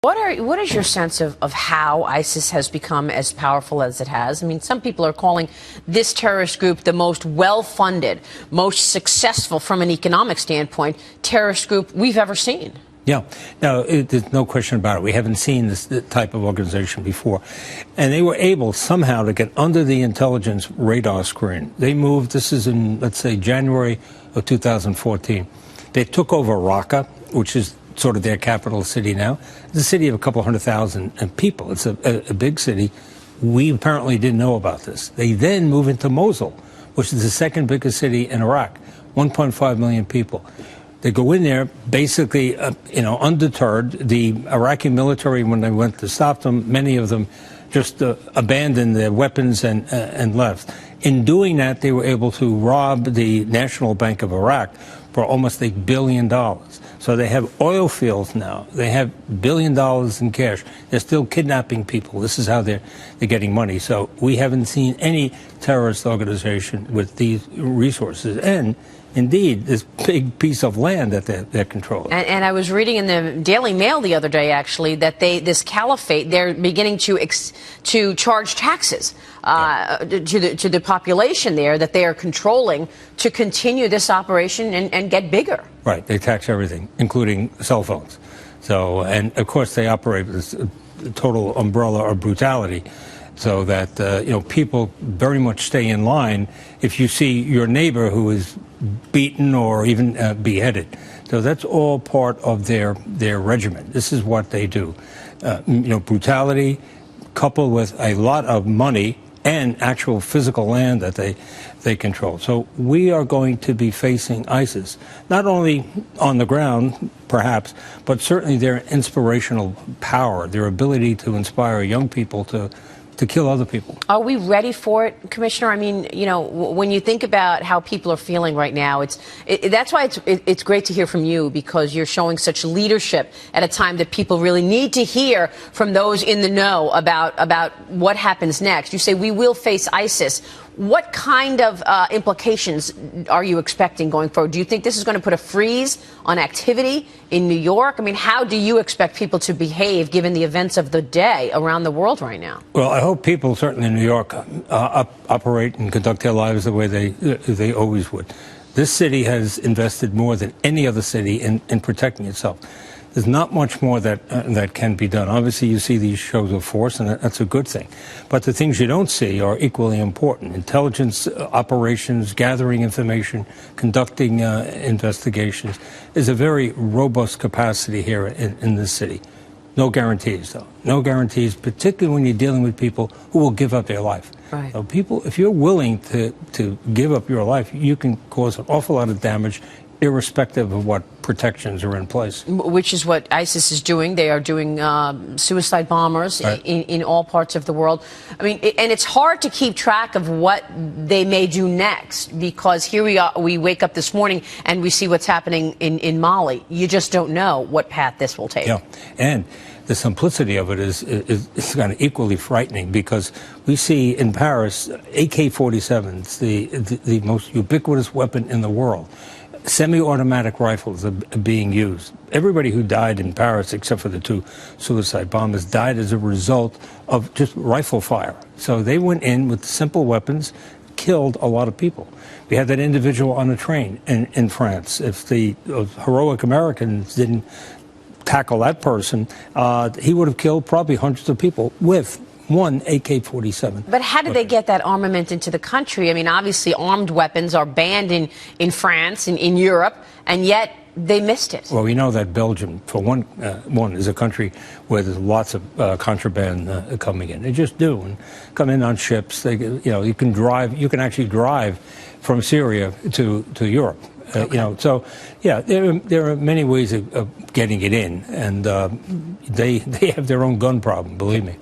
What is your sense of how ISIS has become as powerful as it has? I mean, some people are calling this terrorist group the most well-funded, most successful from an economic standpoint terrorist group we've ever seen. Yeah, no, there's no question about it. We haven't seen this type of organization before. And they were able somehow to get under the intelligence radar screen. They moved, this is in, let's say, January of 2014. They took over Raqqa, which is sort of their capital city now. It's a city of a couple 100,000 people. It's a big city. We apparently didn't know about this. They then move into Mosul, which is the second biggest city in Iraq, 1.5 million people. They go in there, basically, undeterred. The Iraqi military, when they went to stop them, many of them just abandoned their weapons and left. In doing that, they were able to rob the National Bank of Iraq for almost $1 billion. So they have oil fields now. They have $1 billion in cash. They're still kidnapping people. This is how they're getting money. So we haven't seen any terrorist organization with these resources. And indeed, this big piece of land that they're controlling. And I was reading in the Daily Mail the other day, actually, that this caliphate, they're beginning to charge taxes to the population there that they are controlling to continue this operation and get bigger. Right. They tax everything, including cell phones. So, and of course, they operate with this total umbrella of brutality, so that people very much stay in line if you see your neighbor who is beaten or even beheaded. So that's all part of their regimen. This is what they do. Brutality coupled with a lot of money and actual physical land that they control. So we are going to be facing ISIS, not only on the ground, perhaps, but certainly their inspirational power, their ability to inspire young people to kill other people. Are we ready for it, Commissioner? I mean, when you think about how people are feeling right now, that's why it's great to hear from you, because you're showing such leadership at a time that people really need to hear from those in the know about what happens next. You say we will face ISIS. What kind of implications are you expecting going forward? Do you think this is going to put a freeze on activity in New York? I mean, how do you expect people to behave given the events of the day around the world right now? Well, I hope people, certainly in New York, operate and conduct their lives the way they always would. This city has invested more than any other city in protecting itself. There's not much more that can be done. Obviously, you see these shows of force, and that's a good thing. But the things you don't see are equally important. Intelligence operations, gathering information, conducting investigations is a very robust capacity here in this city. No guarantees, though. No guarantees, particularly when you're dealing with people who will give up their life. Right. So people, if you're willing to give up your life, you can cause an awful lot of damage, irrespective of what protections are in place. Which is what ISIS is doing. They are doing suicide bombers right. in all parts of the world. I mean, and it's hard to keep track of what they may do next, because here we wake up this morning and we see what's happening in Mali. You just don't know what path this will take. Yeah, and the simplicity of it is kind of equally frightening, because we see in Paris AK-47s, the most ubiquitous weapon in the world. Semi-automatic rifles are being used. Everybody who died in Paris, except for the 2 suicide bombers, died as a result of just rifle fire. So they went in with simple weapons, killed a lot of people. We had that individual on a train in France. If the heroic Americans didn't tackle that person, he would have killed probably hundreds of people with one AK-47. But how did they get that armament into the country? I mean, obviously armed weapons are banned in France and in Europe, and yet they missed it. Well, we know that Belgium, for one is a country where there's lots of contraband coming in. They just do, and come in on ships. You can drive. You can actually drive from Syria to Europe. Okay. So yeah, there are many ways of getting it in, and they have their own gun problem. Believe me.